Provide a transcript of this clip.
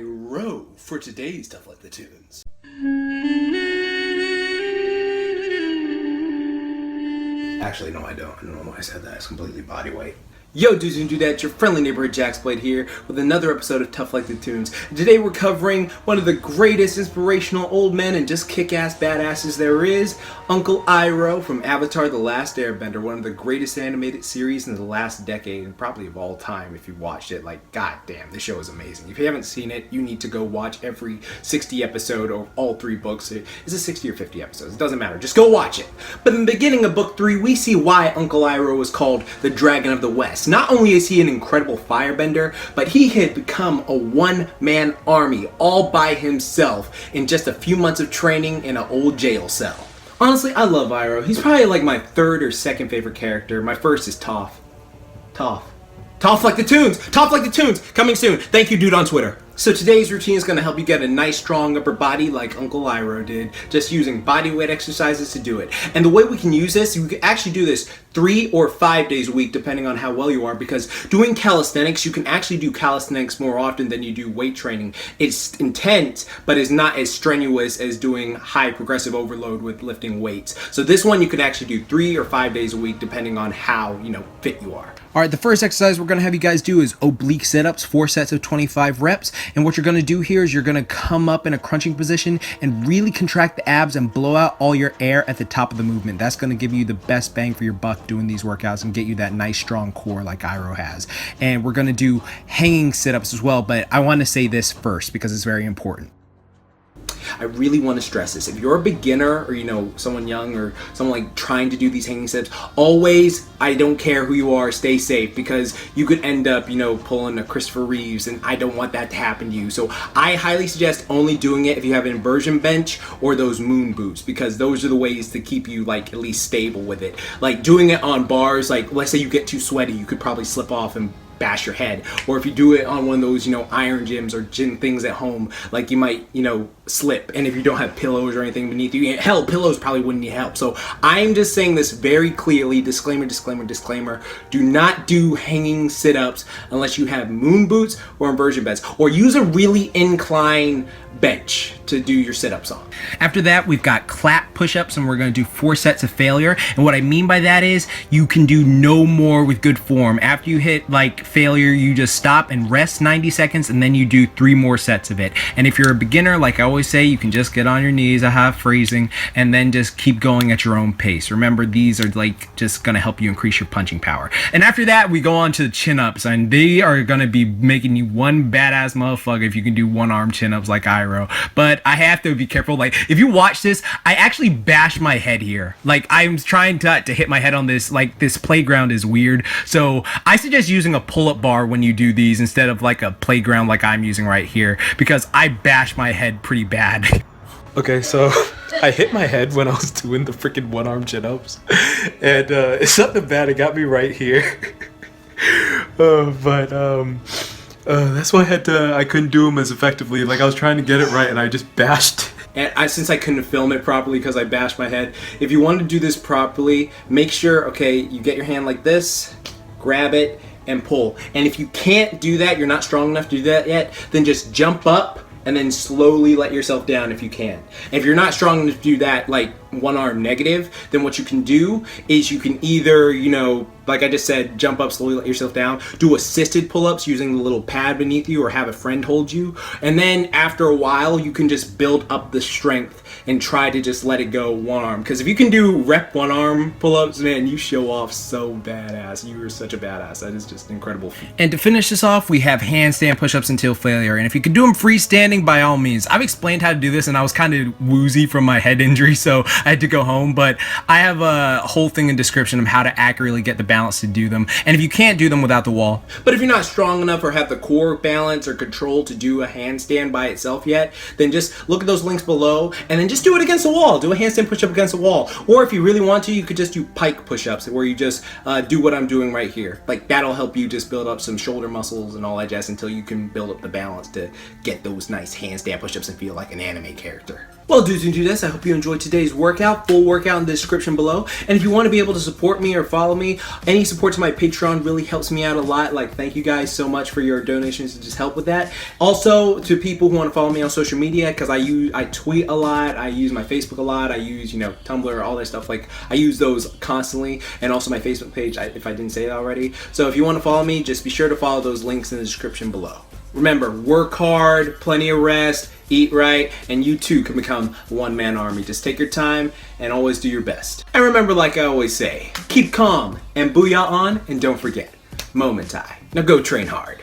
Iroh for today's Stuff Like the Toonz. Actually, no, I don't. I don't know why I said that. It's completely body weight. Yo, dudes and dudettes, your friendly neighborhood Jaxblade here with another episode of Tough Like the Toonz. Today we're covering one of the greatest inspirational old men and just kick-ass badasses there is, Uncle Iroh from Avatar the Last Airbender, one of the greatest animated series in the last decade and probably of all time if you watched it. Like, goddamn, this show is amazing. If you haven't seen it, you need to go watch every 60 episode or all 3 books. Is it 60 or 50 episodes? It doesn't matter. Just go watch it. But in the beginning of book 3, we see why Uncle Iroh was called the Dragon of the West. Not only is he an incredible firebender, but he had become a one-man army all by himself in just a few months of training in an old jail cell. Honestly, I love Iroh. He's probably like my third or second favorite character. My first is Toph. Tough Like the Toonz! Tough Like the Toonz! Coming soon. Thank you, dude, on Twitter. So today's routine is going to help you get a nice strong upper body like Uncle Iroh did, just using body weight exercises to do it. And the way we can use this, you can actually do this 3 or 5 days a week depending on how well you are, because doing calisthenics, you can actually do calisthenics more often than you do weight training. It's intense, but it's not as strenuous as doing high progressive overload with lifting weights. So this one you could actually do 3 or 5 days a week depending on how, fit you are. Alright, the first exercise we're going to have you guys do is oblique sit-ups, 4 sets of 25 reps. And what you're going to do here is you're going to come up in a crunching position and really contract the abs and blow out all your air at the top of the movement. That's going to give you the best bang for your buck doing these workouts and get you that nice strong core like Iroh has. And we're going to do hanging sit-ups as well, but I want to say this first because it's very important. I really want to stress this. If you're a beginner or, someone young or someone like trying to do these hanging sit-ups, always, I don't care who you are, stay safe, because you could end up, pulling a Christopher Reeves, and I don't want that to happen to you. So I highly suggest only doing it if you have an inversion bench or those moon boots, because those are the ways to keep you at least stable with it. Like doing it on bars, let's say you get too sweaty, you could probably slip off and bash your head. Or if you do it on one of those, iron gyms or gym things at home, you might, slip. And if you don't have pillows or anything beneath you, hell, pillows probably wouldn't need help. So I'm just saying this very clearly, disclaimer, do not do hanging sit-ups unless you have moon boots or inversion beds, or use a really incline bench to do your sit-ups on. After that, we've got clap push-ups, and we're going to do 4 sets of failure. And what I mean by that is you can do no more with good form. After you hit failure, you just stop and rest 90 seconds, and then you do 3 more sets of it. And if you're a beginner, like I always say, you can just get on your knees, freezing, and then just keep going at your own pace. Remember, these are just going to help you increase your punching power. And after that, we go on to the chin-ups, and they are going to be making you one badass motherfucker if you can do one-arm chin-ups like Iroh. But I have to be careful. If you watch this, I actually bashed my head here. I'm trying to hit my head on this. This playground is weird. So I suggest using a pull-up bar when you do these instead of a playground like I'm using right here, because I bashed my head pretty bad. Okay, so I hit my head when I was doing the freaking one-arm chin-ups, and it's nothing bad. It got me right here. That's why I couldn't do them as effectively. I was trying to get it right, and I just bashed. And since I couldn't film it properly because I bashed my head, if you want to do this properly, make sure, you get your hand like this, grab it, and pull. And if you can't do that, you're not strong enough to do that yet, then just jump up and then slowly let yourself down if you can. And if you're not strong enough to do that, one arm negative, then what you can do is you can either, like I just said, jump up, slowly let yourself down, do assisted pull-ups using the little pad beneath you, or have a friend hold you. And then after a while, you can just build up the strength and try to just let it go one arm. Because if you can do rep one arm pull-ups, man, you show off so badass. You are such a badass. That is just incredible. And to finish this off, we have handstand push-ups until failure. And if you can do them freestanding, by all means. I've explained how to do this, and I was kind of woozy from my head injury, so I had to go home. But I have a whole thing in description of how to accurately get the balance to do them. And if you can't do them without the wall. But if you're not strong enough or have the core balance or control to do a handstand by itself yet, then just look at those links below and then just do it against the wall. Do a handstand push-up against the wall. Or if you really want to, you could just do pike push-ups, where you just do what I'm doing right here. That'll help you just build up some shoulder muscles and all that jazz until you can build up the balance to get those nice handstand push-ups and feel like an anime character. Well, dudes and dudettes, I hope you enjoyed today's workout. Full workout in the description below. And if you want to be able to support me or follow me, any support to my Patreon really helps me out a lot. Like, thank you guys so much for your donations to just help with that. Also, to people who want to follow me on social media, because I tweet a lot, I use my Facebook a lot, I use, Tumblr, all that stuff. Like, I use those constantly. And also my Facebook page, if I didn't say it already. So if you want to follow me, just be sure to follow those links in the description below. Remember, work hard, plenty of rest, eat right, and you too can become a one-man army. Just take your time and always do your best. And remember, like I always say, keep calm and booyah on, and don't forget, moment. Now go train hard.